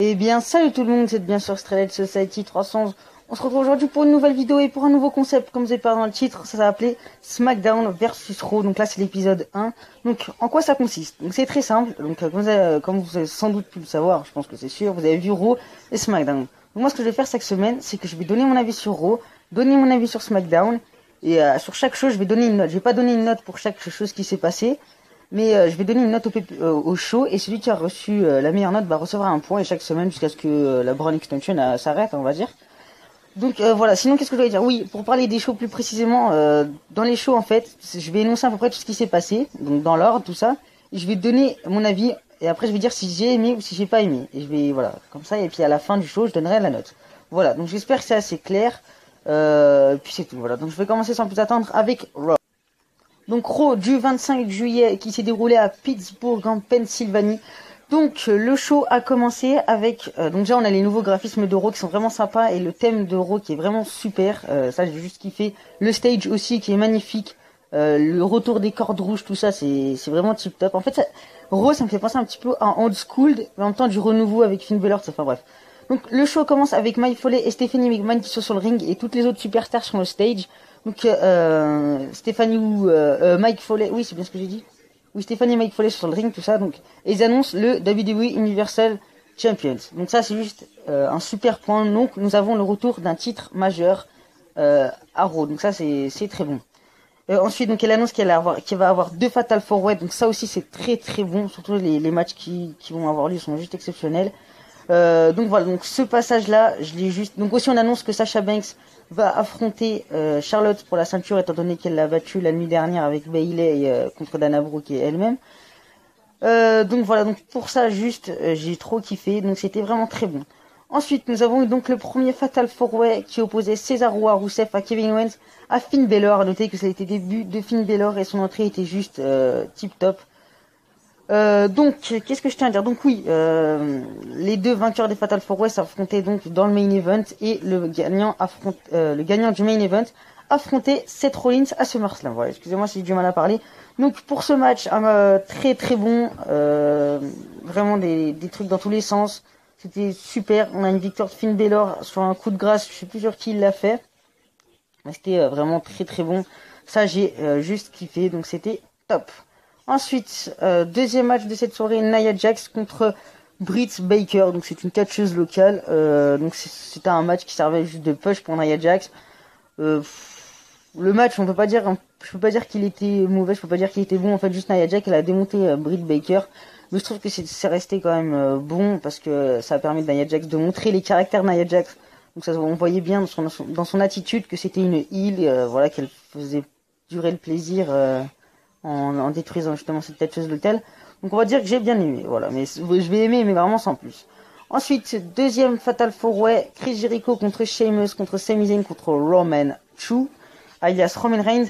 Eh bien, salut tout le monde, c'est bien sûr Streled Society 311. On se retrouve aujourd'hui pour une nouvelle vidéo et pour un nouveau concept. Comme vous avez pas dans le titre, ça s'appelait SmackDown versus Raw. Donc là, c'est l'épisode 1. Donc, en quoi ça consiste? Donc, c'est très simple. Donc, comme vous avez sans doute pu le savoir, je pense que c'est sûr, vous avez vu Raw et SmackDown. Donc, moi, ce que je vais faire chaque semaine, c'est que je vais donner mon avis sur Raw, donner mon avis sur SmackDown. Et sur chaque chose, je vais donner une note. Je vais pas donner une note pour chaque chose qui s'est passée. Mais je vais donner une note au show et celui qui a reçu la meilleure note va recevoir un point et chaque semaine jusqu'à ce que la Brown Extension s'arrête, on va dire. Donc voilà, sinon qu'est-ce que je voulais dire? Oui, pour parler des shows plus précisément, dans les shows en fait, je vais énoncer à peu près tout ce qui s'est passé, donc dans l'ordre, tout ça, et je vais donner mon avis et après je vais dire si j'ai aimé ou si j'ai pas aimé. Et je vais, voilà, comme ça, et puis à la fin du show, je donnerai la note. Voilà, donc j'espère que c'est assez clair, puis c'est tout, voilà. Donc je vais commencer sans plus attendre avec Raw. Donc Raw du 25 juillet qui s'est déroulé à Pittsburgh en Pennsylvanie. Donc le show a commencé avec donc déjà on a les nouveaux graphismes de Raw qui sont vraiment sympas et le thème de Raw qui est vraiment super. Ça j'ai juste kiffé. Le stage aussi qui est magnifique. Le retour des cordes rouges, tout ça c'est vraiment tip top. En fait Raw ça me fait penser un petit peu à Old School mais en même temps du renouveau avec Finn Balor. Enfin bref. Donc le show commence avec Mike Foley et Stephanie McMahon qui sont sur le ring et toutes les autres superstars sur le stage. Donc Mike Foley, oui c'est bien ce que j'ai dit. Oui, Stephanie et Mike Foley sur le ring, tout ça. Donc ils annoncent le WWE Universal Champions. Donc ça c'est juste un super point. Donc nous avons le retour d'un titre majeur à Raw. Donc ça c'est très bon. Ensuite donc elle annonce qu'elle va avoir 2 Fatal 4-Way. Donc ça aussi c'est très très bon. Surtout les matchs qui vont avoir lieu sont juste exceptionnels. Donc voilà, donc ce passage-là, je l'ai juste. Donc aussi on annonce que Sasha Banks va affronter Charlotte pour la ceinture étant donné qu'elle l'a battue la nuit dernière avec Bayley contre Dana Brooke et elle-même. Donc voilà, donc pour ça juste, j'ai trop kiffé, donc c'était vraiment très bon. Ensuite, nous avons eu donc le premier Fatal 4-Way qui opposait Cesaro, Rusev à Kevin Owens à Finn Balor. À noter que ça a été le début de Finn Balor et son entrée était juste tip top. Donc, qu'est-ce que je tiens à dire? Donc oui, les deux vainqueurs des Fatal 4-Way s'affrontaient donc dans le main event et le gagnant du main event affrontait Seth Rollins à SummerSlam. Voilà, excusez-moi si j'ai du mal à parler. Donc pour ce match, très très bon, vraiment des trucs dans tous les sens. C'était super. On a une victoire de Finn Balor sur un coup de grâce. Je suis plus sûr qui l'a fait, mais c'était vraiment très très bon. Ça j'ai juste kiffé, donc c'était top. Ensuite, deuxième match de cette soirée, Nia Jax contre Britt Baker. Donc c'est une catcheuse locale. Donc c'était un match qui servait juste de push pour Nia Jax. Le match, je peux pas dire qu'il était mauvais, je peux pas dire qu'il était bon. En fait, juste Nia Jax, elle a démonté Britt Baker. Mais je trouve que c'est resté quand même bon parce que ça a permis de Nia Jax de montrer les caractères de Nia Jax. Donc ça, on voyait bien dans son attitude que c'était une heel, voilà, qu'elle faisait durer le plaisir. En détruisant justement cette catcheuse locale. Donc on va dire que j'ai bien aimé, voilà, mais je vais aimer, mais vraiment sans plus. Ensuite, deuxième Fatal 4-Way, Chris Jericho contre Sheamus, contre Sami Zayn, contre Roman Chu, alias Roman Reigns.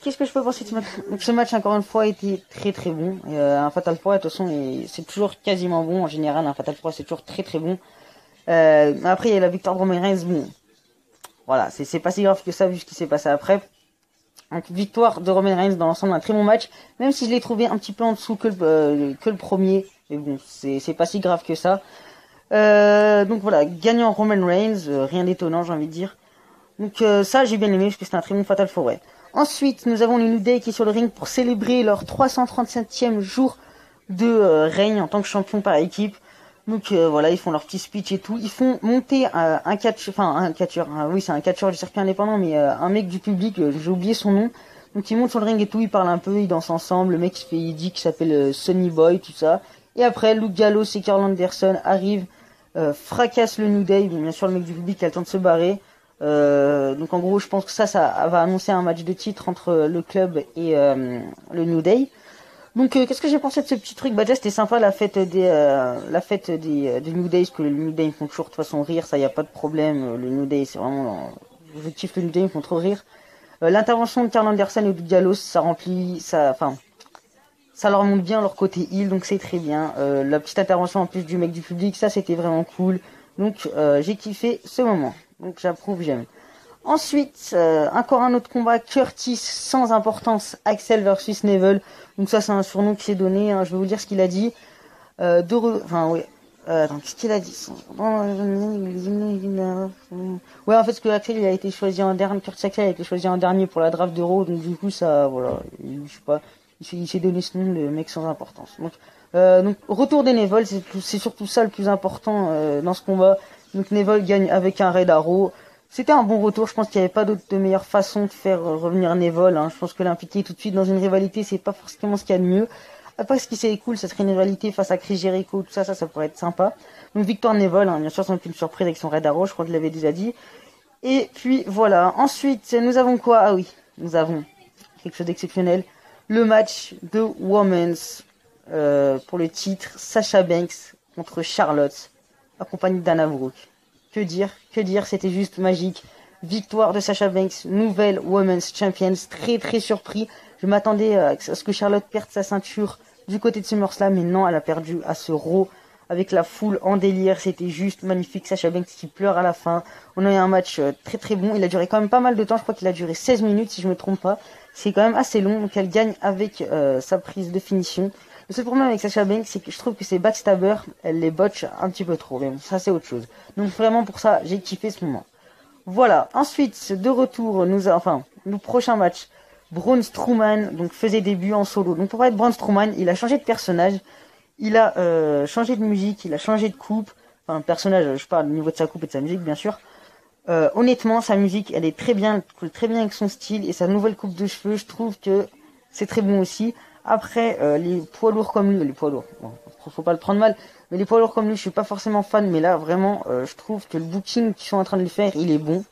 Qu'est-ce que je peux penser de ce match? Donc ce match, encore une fois, était très très bon. Un Fatal 4-Way, de toute façon, c'est toujours quasiment bon, en général, un Fatal 4-Way, c'est toujours très très bon. Après, il y a la victoire de Roman Reigns, bon, voilà, c'est pas si grave que ça, vu ce qui s'est passé après. Donc, victoire de Roman Reigns dans l'ensemble, un très bon match, même si je l'ai trouvé un petit peu en dessous que le premier, mais bon, c'est pas si grave que ça. Donc voilà, gagnant Roman Reigns, rien d'étonnant j'ai envie de dire. Donc ça j'ai bien aimé parce que c'était un très bon Fatal 4-Way. Ensuite nous avons les New Day qui est sur le ring pour célébrer leur 337e jour de règne en tant que champion par équipe. Donc voilà, ils font leur petit speech et tout. Ils font monter un catcheur, oui c'est un catcheur du circuit indépendant, mais un mec du public, j'ai oublié son nom. Donc ils montent sur le ring et tout, ils parlent un peu, ils dansent ensemble. Le mec il dit qu'il s'appelle Sonny Boy, tout ça. Et après, Luke Gallows et Karl Anderson arrivent, fracassent le New Day. Bon, bien sûr le mec du public a le temps de se barrer. Donc en gros je pense que ça va annoncer un match de titre entre le club et le New Day. Donc qu'est-ce que j'ai pensé de ce petit truc? Bah déjà c'était sympa la fête des New Day, parce que le New Day ils font toujours de toute façon rire, ça y a pas de problème. Le New Day c'est vraiment, je kiffe le New Day, ils font trop rire. L'intervention de Karl Anderson et de Gallows, ça leur montre bien leur côté heel, donc c'est très bien. La petite intervention en plus du mec du public, ça c'était vraiment cool. Donc j'ai kiffé ce moment, donc j'approuve, j'aime. Ensuite, encore un autre combat, Curtis sans importance, Axel versus Neville. Donc ça c'est un surnom qui s'est donné, hein, je vais vous dire ce qu'il a dit. Oui. Attends, qu'est-ce qu'il a dit? Ouais, en fait, ce que Axel, il a été choisi en dernier, Curtis Axel a été choisi en dernier pour la draft de Raw, donc du coup, ça, voilà, je sais pas, il s'est donné ce nom, le mec sans importance. Donc retour des Neville, c'est surtout ça le plus important dans ce combat. Donc Neville gagne avec un Red Arrow. C'était un bon retour, je pense qu'il n'y avait pas de meilleure façon de faire revenir Neville. Hein. Je pense que l'impliquer tout de suite dans une rivalité, c'est pas forcément ce qu'il y a de mieux. Après, ce qui serait cool, ça serait une rivalité face à Chris Jericho, tout ça, ça pourrait être sympa. Donc victoire Neville, hein, bien sûr, sans aucune surprise avec son Red Arrow, je crois que je l'avais déjà dit. Et puis voilà, ensuite, nous avons quoi? Ah oui, nous avons quelque chose d'exceptionnel. Le match de Women's pour le titre, Sasha Banks contre Charlotte, accompagnée d'Anna Brooke. Que dire, c'était juste magique. Victoire de Sasha Banks, nouvelle Women's Champions, très très surpris. Je m'attendais à ce que Charlotte perde sa ceinture du côté de SummerSlam, mais non, elle a perdu à ce Raw avec la foule en délire. C'était juste magnifique. Sasha Banks qui pleure à la fin. On a eu un match très très bon. Il a duré quand même pas mal de temps. Je crois qu'il a duré 16 minutes si je me trompe pas. C'est quand même assez long. Donc elle gagne avec sa prise de finition. Le seul problème avec Sasha Banks, c'est que je trouve que ses backstabbers, elle les botche un petit peu trop. Mais bon, ça c'est autre chose. Donc vraiment pour ça, j'ai kiffé ce moment. Voilà. Ensuite, de retour, le prochain match. Braun Strowman donc faisait début en solo. Donc pour être Braun Strowman, il a changé de personnage, il a changé de musique, il a changé de coupe. Enfin, personnage, je parle au niveau de sa coupe et de sa musique, bien sûr. Honnêtement, sa musique, elle est très bien, colle très bien avec son style et sa nouvelle coupe de cheveux. Je trouve que c'est très bon aussi. Après, les poids lourds comme lui, bon, faut pas le prendre mal, mais les poids lourds comme lui, je suis pas forcément fan. Mais là, vraiment, je trouve que le booking qu'ils sont en train de le faire, il est bon.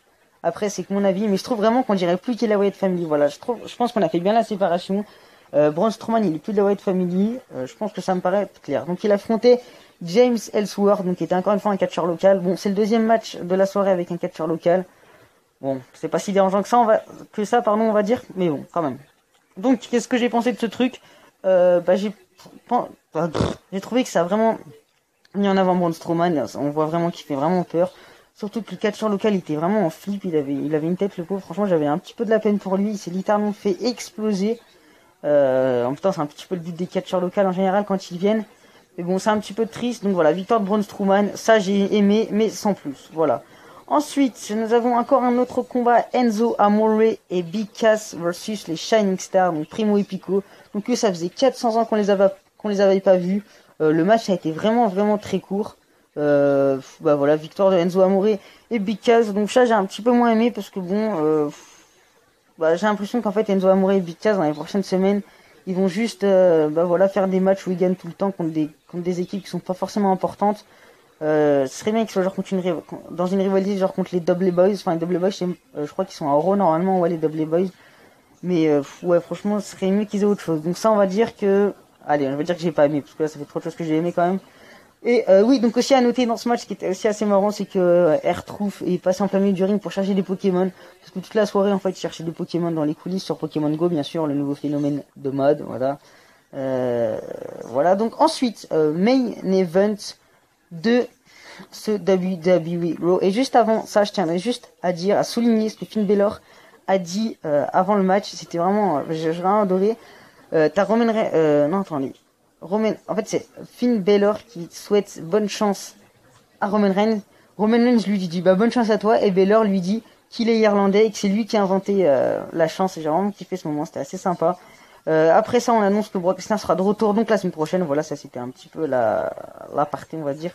Après, c'est que mon avis, mais je trouve vraiment qu'on dirait plus qu'il est la Wyatt Family. Voilà, je pense qu'on a fait bien la séparation. Braun Strowman, il est plus de la Wyatt Family. Je pense que ça me paraît clair. Donc, il affrontait James Ellsworth, donc qui était encore une fois un catcheur local. Bon, c'est le deuxième match de la soirée avec un catcheur local. Bon, c'est pas si dérangeant que ça, on va dire, mais bon, quand même. Donc, qu'est-ce que j'ai pensé de ce truc? J'ai trouvé que ça a vraiment mis en avant Braun Strowman. On voit vraiment qu'il fait vraiment peur. Surtout que le catcheur local, il était vraiment en flip, il avait une tête, le pauvre. Franchement, j'avais un petit peu de la peine pour lui. Il s'est littéralement fait exploser. En même temps, c'est un petit peu le but des catcheurs locaux en général quand ils viennent. Mais bon, c'est un petit peu triste. Donc voilà, victoire de Braun Strowman. Ça, j'ai aimé, mais sans plus. Voilà. Ensuite, nous avons encore un autre combat. Enzo Amore et Big Cass versus les Shining Stars, donc Primo et Pico. Donc eux, ça faisait 400 ans qu'on les avait pas vus. Le match a été vraiment, vraiment très court. Voilà, victoire de Enzo Amore et Big Cass. Donc ça, j'ai un petit peu moins aimé parce que bon, j'ai l'impression qu'en fait Enzo Amore et Big Cass dans les prochaines semaines, ils vont juste faire des matchs où ils gagnent tout le temps contre des équipes qui sont pas forcément importantes. Ce serait bien qu'ils soient genre dans une rivalité genre contre les Dudley Boys. Enfin, les Dudley Boys, je crois qu'ils sont à Raw normalement, ouais, les Dudley Boys. Mais ouais, franchement, ce serait mieux qu'ils aient autre chose. Donc ça, on va dire que j'ai pas aimé parce que là, ça fait trop de choses que j'ai aimé quand même. Et oui, donc aussi à noter dans ce match, ce qui était aussi assez marrant, c'est que R-Truth est passé en plein milieu du ring pour chercher des Pokémon. Parce que toute la soirée, en fait, il cherchait des Pokémon dans les coulisses sur Pokémon Go, bien sûr, le nouveau phénomène de mode, voilà. Voilà, donc ensuite, main event de ce WWE Raw. Et juste avant ça, je tiendrais juste à souligner ce que Finn Balor a dit avant le match. C'était vraiment, j'ai vraiment adoré. T'as Roman Reigns, en fait, c'est Finn Balor qui souhaite bonne chance à Roman Reigns. Roman Reigns lui dit bonne chance à toi, et Balor lui dit qu'il est irlandais et que c'est lui qui a inventé la chance. Et j'ai vraiment kiffé ce moment, c'était assez sympa. Après ça, on annonce que Brock Lesnar sera de retour donc la semaine prochaine. Voilà, ça c'était un petit peu la partie, on va dire.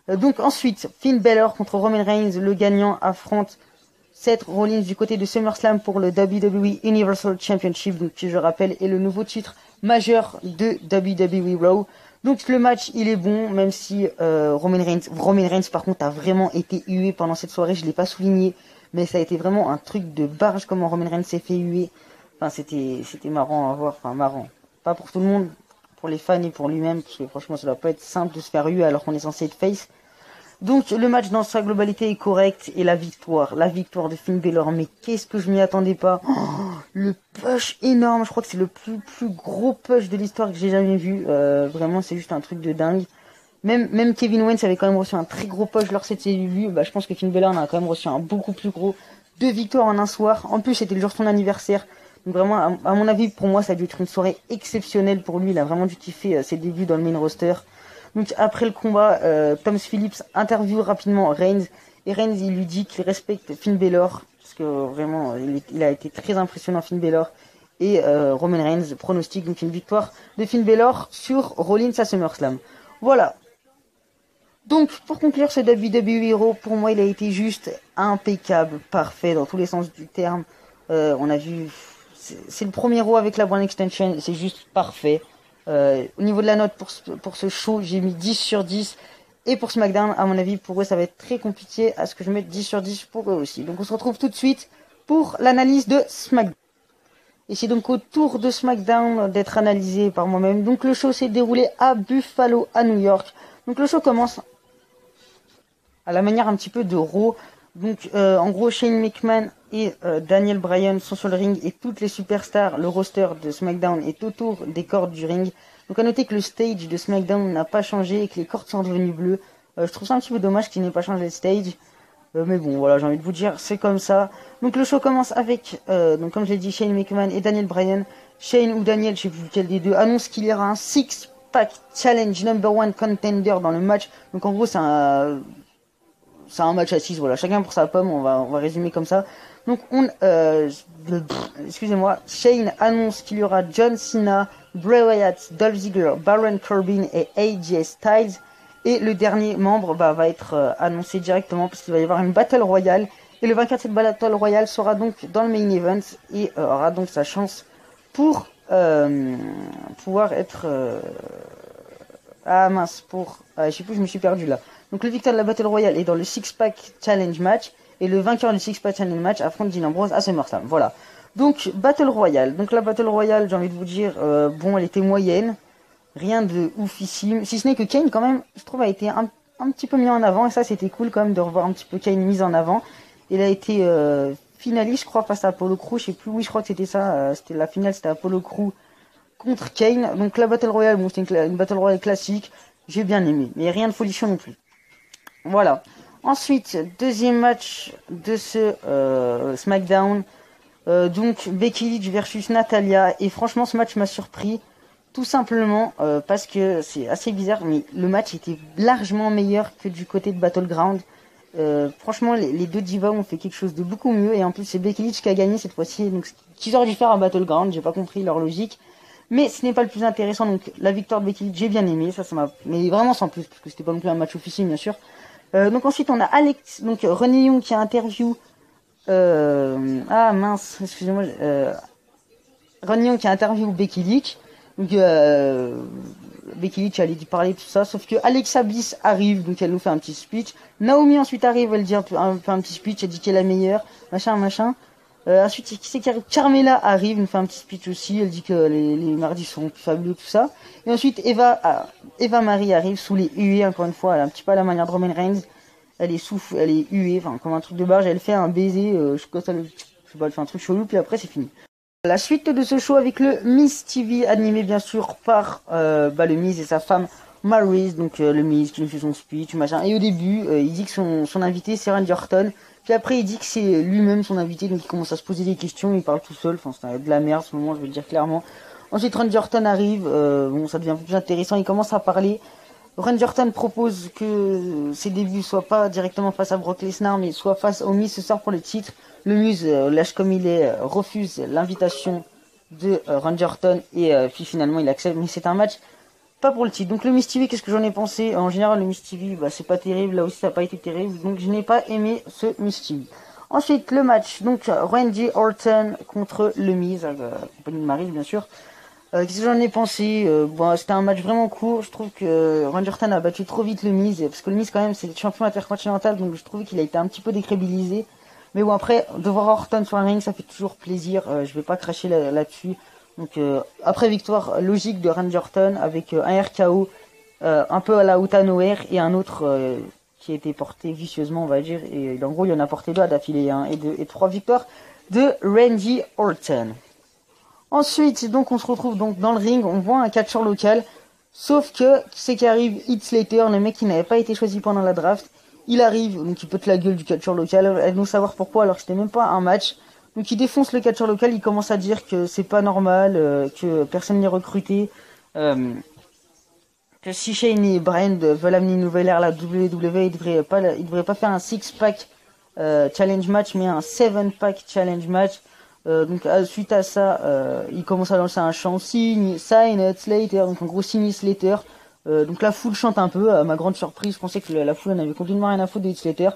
Donc ensuite, Finn Balor contre Roman Reigns, le gagnant affronte Seth Rollins du côté de SummerSlam pour le WWE Universal Championship, donc qui je rappelle est le nouveau titre majeur de WWE Raw. Donc le match il est bon, même si Roman Reigns par contre a vraiment été hué pendant cette soirée. Je l'ai pas souligné, mais ça a été vraiment un truc de barge comment Roman Reigns s'est fait huer. Enfin c'était marrant à voir, enfin marrant, pas pour tout le monde, pour les fans et pour lui-même, parce que franchement ça doit pas être simple de se faire huer alors qu'on est censé être face. Donc le match dans sa globalité est correct et la victoire de Finn Balor, mais qu'est-ce que je m'y attendais pas. Le push énorme, je crois que c'est le plus gros push de l'histoire que j'ai jamais vu. Vraiment c'est juste un truc de dingue. Même Kevin Owens avait quand même reçu un très gros push lors de ses débuts. Je pense que Finn Balor en a quand même reçu un beaucoup plus gros. 2 victoires en un soir. En plus c'était le jour de son anniversaire. Donc vraiment à mon avis pour moi ça a dû être une soirée exceptionnelle pour lui. Il a vraiment dû kiffer ses débuts dans le main roster. Donc après le combat, Tom Phillips interviewe rapidement Reigns, et Reigns il lui dit qu'il respecte Finn Balor, parce que vraiment il a été très impressionnant Finn Balor, et Roman Reigns pronostique donc une victoire de Finn Balor sur Rollins à SummerSlam. Voilà. Donc pour conclure ce WWE Raw, pour moi il a été juste impeccable, parfait dans tous les sens du terme. On a vu, c'est le premier Raw avec la One Extension, c'est juste parfait. Au niveau de la note pour ce show, j'ai mis 10 sur 10. Et pour SmackDown, à mon avis, pour eux, ça va être très compliqué à ce que je mette 10 sur 10 pour eux aussi. Donc on se retrouve tout de suite pour l'analyse de SmackDown. Et c'est donc au tour de SmackDown d'être analysé par moi-même. Donc le show s'est déroulé à Buffalo, à New York. Donc le show commence à la manière un petit peu de Raw. Donc en gros, Shane McMahon et Daniel Bryan sont sur le ring et toutes les superstars, le roster de SmackDown est autour des cordes du ring. Donc à noter que le stage de SmackDown n'a pas changé et que les cordes sont devenues bleues. Je trouve ça un petit peu dommage qu'il n'ait pas changé le stage. Mais bon, voilà, j'ai envie de vous dire, c'est comme ça. Donc le show commence avec, donc comme je l'ai dit, Shane McMahon et Daniel Bryan. Shane ou Daniel, je sais plus lequel des deux, annonce qu'il y aura un six-pack challenge #1 contender dans le match. Donc en gros, c'est un match à 6, voilà, chacun pour sa pomme, on va résumer comme ça. Donc excusez-moi, Shane annonce qu'il y aura John Cena, Bray Wyatt, Dolph Ziggler, Baron Corbin et AJ Styles. Et le dernier membre va être annoncé directement parce qu'il va y avoir une Battle Royale. Et le vainqueur de cette Battle Royale sera donc dans le main event et aura donc sa chance pour pouvoir être... je sais plus, je me suis perdu là. Donc le victoire de la Battle Royale est dans le Six Pack Challenge match. Et le vainqueur du Six Pack Challenge match affronte Dean Ambrose à SummerSlam. Voilà. Donc Battle Royale. Donc la Battle Royale, j'ai envie de vous dire, bon, elle était moyenne. Rien de oufissime. Si ce n'est que Kane, quand même, je trouve, a été un petit peu mis en avant. Et ça, c'était cool quand même de revoir un petit peu Kane mis en avant. Il a été finaliste, je crois, face à Apollo Crews. Je sais plus, oui, je crois que c'était ça. C'était la finale, c'était Apollo Crews contre Kane. Donc la Battle Royale, bon, c'était une Battle Royale classique. J'ai bien aimé. Mais rien de folichon non plus. Voilà. Ensuite, deuxième match de ce SmackDown. Donc Becky Lynch versus Natalya. Et franchement, ce match m'a surpris. Tout simplement parce que c'est assez bizarre, mais le match était largement meilleur que du côté de Battleground. Franchement, les deux divas ont fait quelque chose de beaucoup mieux. Et en plus, c'est Becky Lynch qui a gagné cette fois-ci. Donc, qu'ils auraient dû faire à Battleground, j'ai pas compris leur logique. Mais ce n'est pas le plus intéressant. Donc, la victoire de Becky Lynch, j'ai bien aimé. Ça m'a... Mais vraiment sans plus, parce que c'était pas non plus un match officiel, bien sûr. Donc ensuite, on a Renee Young qui a interview... excusez-moi. Renee Young qui a interview Becky Lynch. Donc Becky Lynch allait y parler tout ça, sauf que Alexa Bliss arrive, donc elle nous fait un petit speech. Naomi ensuite arrive, elle dit un petit speech, elle dit qu'elle est la meilleure, machin. Ensuite, qui c'est qui arrive? Carmella arrive, nous fait un petit speech aussi, elle dit que les mardis sont fabuleux, tout ça. Et ensuite, Eva Marie arrive sous les huées, encore une fois, elle a un petit peu à la manière de Roman Reigns. Elle est huée, enfin comme un truc de barge, elle fait un baiser, je sais pas, elle fait un truc chelou, puis après c'est fini. La suite de ce show avec le Miz TV, animé bien sûr par le Miz et sa femme Maryse, donc le Miz qui nous fait son speech, machin. Et au début, il dit que son invité c'est Randy Orton, puis après il dit que c'est lui-même son invité, donc il commence à se poser des questions, il parle tout seul, enfin c'est de la merde ce moment, je vais le dire clairement. Ensuite Randy Orton arrive, bon ça devient un peu plus intéressant, il commence à parler. Randy Orton propose que ses débuts soient pas directement face à Brock Lesnar, mais soit face au Miz ce soir pour le titre. Le Miz, lâche comme il est, refuse l'invitation de Randy Orton et puis finalement il accepte. Mais c'est un match pas pour le titre. Donc le Miz TV, qu'est-ce que j'en ai pensé? En général, le Miz TV, c'est pas terrible. Là aussi, ça n'a pas été terrible. Donc je n'ai pas aimé ce Miz TV. Ensuite, le match. Donc Randy Orton contre le Miz, compagnie de Maryse, bien sûr. Qu'est-ce que j'en ai pensé? C'était un match vraiment court. Je trouve que Randy Orton a battu trop vite le Miz, parce que le Miz quand même c'est le champion intercontinental, donc je trouvais qu'il a été un petit peu décrédibilisé. Mais bon, après, de voir Orton sur un ring, ça fait toujours plaisir. Je vais pas cracher là-dessus. Donc après victoire logique de Randy Orton avec un RKO un peu à la Out of Nowhere et un autre qui a été porté vicieusement, on va dire. Et en gros, il y en a porté 2 d'affilée, et 3 victoires de Randy Orton. Ensuite, donc, on se retrouve donc dans le ring, on voit un catcheur local, sauf que, c'est qui arrive, Heath Slater, le mec qui n'avait pas été choisi pendant la draft, il arrive, donc il pète la gueule du catcheur local, elle nous savoir pourquoi, alors que c'était même pas un match, donc il défonce le catcheur local, il commence à dire que c'est pas normal, que personne n'est recruté, que que si Shane et Brand veulent amener une nouvelle ère à la WWE, ils devraient pas faire un 6-pack challenge match, mais un 7-pack challenge match. Donc suite à ça, il commence à lancer un chant sign Slater, donc en gros sign Slater. Donc la foule chante un peu, à ma grande surprise, je pensais que la foule en avait complètement rien à foutre de Slater.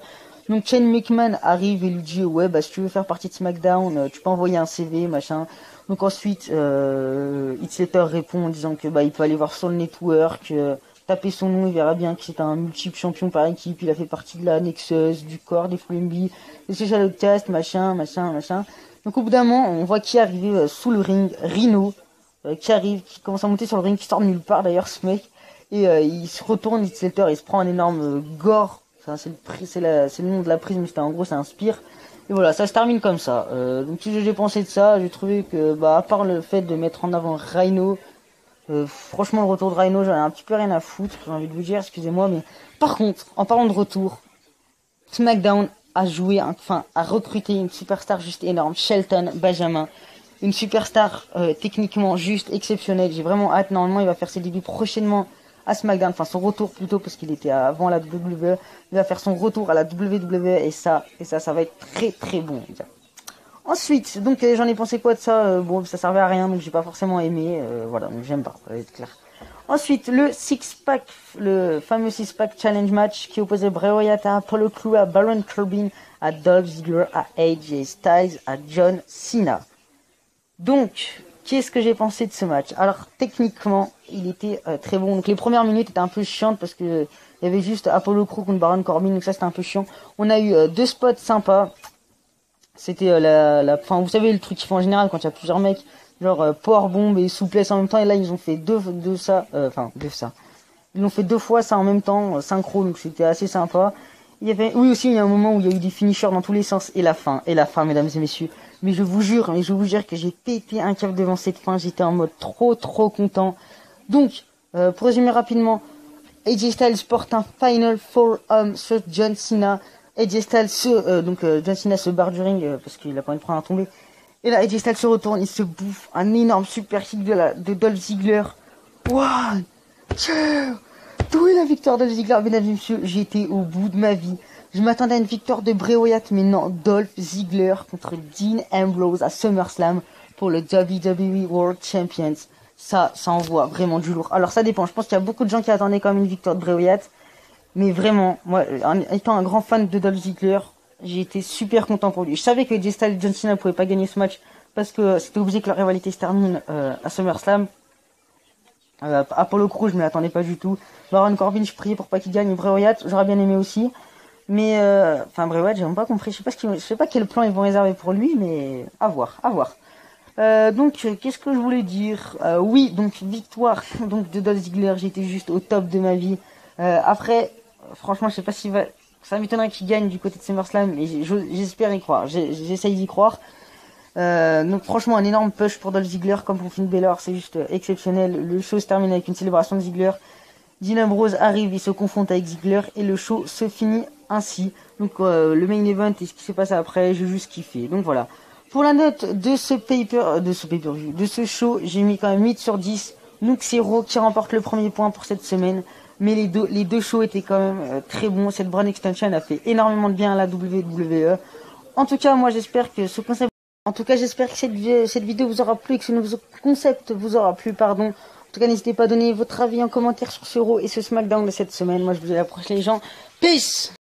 Donc Shane McMahon arrive et lui dit ouais bah si tu veux faire partie de SmackDown, tu peux envoyer un CV machin. Donc ensuite Slater répond en disant que bah il peut aller voir sur le network, taper son nom, il verra bien que c'est un multiple champion par équipe, il a fait partie de la Nexus, du corps, des Flamby, des Social Outcast, machin. Donc au bout d'un moment, on voit qui est arrivé sous le ring, Rhino, qui arrive, qui commence à monter sur le ring, qui sort de nulle part d'ailleurs ce mec, et il se retourne, Slater, il se prend un énorme gore, enfin, c'est le nom de la prise, mais c'était en gros ça inspire, et voilà, ça se termine comme ça. Donc si j'ai pensé de ça, j'ai trouvé que, bah à part le fait de mettre en avant Rhino, franchement le retour de Rhino, j'en ai un petit peu rien à foutre, j'ai envie de vous dire, excusez-moi, mais par contre, en parlant de retour, SmackDown a recruté une superstar juste énorme, Shelton Benjamin, une superstar techniquement juste exceptionnelle. J'ai vraiment hâte. Normalement, il va faire ses débuts prochainement à SmackDown, enfin son retour plutôt parce qu'il était avant la WWE. Il va faire son retour à la WWE et ça va être très très bon. Ensuite, donc j'en ai pensé quoi de ça? Bon, ça servait à rien, donc j'ai pas forcément aimé. Voilà, donc j'aime pas, ça va être clair. Ensuite, le fameux 6-pack challenge match qui opposait Bray Wyatt à Apollo Crews, à Baron Corbin, à Dolph Ziggler, à AJ Styles, à John Cena. Donc, qu'est-ce que j'ai pensé de ce match? Alors, techniquement, il était très bon. Donc, les premières minutes étaient un peu chiantes parce que il y avait juste Apollo Crews contre Baron Corbin, donc ça c'était un peu chiant. On a eu deux spots sympas. C'était vous savez le truc qu'ils font en général quand il y a plusieurs mecs. Genre powerbomb et souplesse en même temps, et là ils ont fait deux ça. Ils ont fait deux fois ça en même temps, synchro, donc c'était assez sympa. Il y a un moment où il y a eu des finishers dans tous les sens, et la fin, mesdames et messieurs. Mais je vous jure que j'ai pété un câble devant cette fin, j'étais en mode trop content. Donc, pour résumer rapidement, AJ Styles porte un Final Four sur John Cena. AJ Styles John Cena se barre du ring parce qu'il a pas envie de prendre un tombé. Et là, AJ Styles se retourne, il se bouffe un énorme super kick de Dolph Ziggler. One, two, d'où est la victoire de Dolph Ziggler, mesdames et messieurs? J'étais au bout de ma vie. Je m'attendais à une victoire de Bray Wyatt, mais non, Dolph Ziggler contre Dean Ambrose à SummerSlam pour le WWE World Champions. Ça envoie vraiment du lourd. Alors ça dépend, je pense qu'il y a beaucoup de gens qui attendaient quand même une victoire de Bray Wyatt. Mais vraiment, moi, en étant un grand fan de Dolph Ziggler, j'ai été super content pour lui. Je savais que AJ Styles et John Cena ne pouvaient pas gagner ce match parce que c'était obligé que la rivalité se termine à SummerSlam. Apollo Crews, je ne m'attendais pas du tout. Baron Corbin, je priais pour pas qu'il gagne. Bray Wyatt, j'aurais bien aimé aussi. Mais Bray Wyatt, j'ai même pas compris. Je sais pas quel plan ils vont réserver pour lui, mais à voir. Donc, qu'est-ce que je voulais dire? Oui, donc victoire donc de Dolph Ziggler. J'étais juste au top de ma vie. Après, franchement, je sais pas s'il va. Ça m'étonnerait qu'il gagne du côté de SummerSlam, mais j'espère y croire. J'essaye d'y croire. Donc franchement, un énorme push pour Dolph Ziggler comme pour Finn Balor, c'est juste exceptionnel. Le show se termine avec une célébration de Ziggler. Dean Ambrose arrive, il se confronte avec Ziggler et le show se finit ainsi. Donc le main event et ce qui s'est passé après, j'ai juste kiffé. Donc voilà. Pour la note de ce show, j'ai mis quand même 8 sur 10. Donc c'est Raw qui remporte le premier point pour cette semaine. Mais les deux shows étaient quand même très bons. Cette brand extension a fait énormément de bien à la WWE. En tout cas, moi j'espère que ce concept... cette vidéo vous aura plu et que ce nouveau concept vous aura plu, pardon. En tout cas, n'hésitez pas à donner votre avis en commentaire sur ce Raw et ce SmackDown de cette semaine. Moi je vous dis à la prochaine les gens. Peace!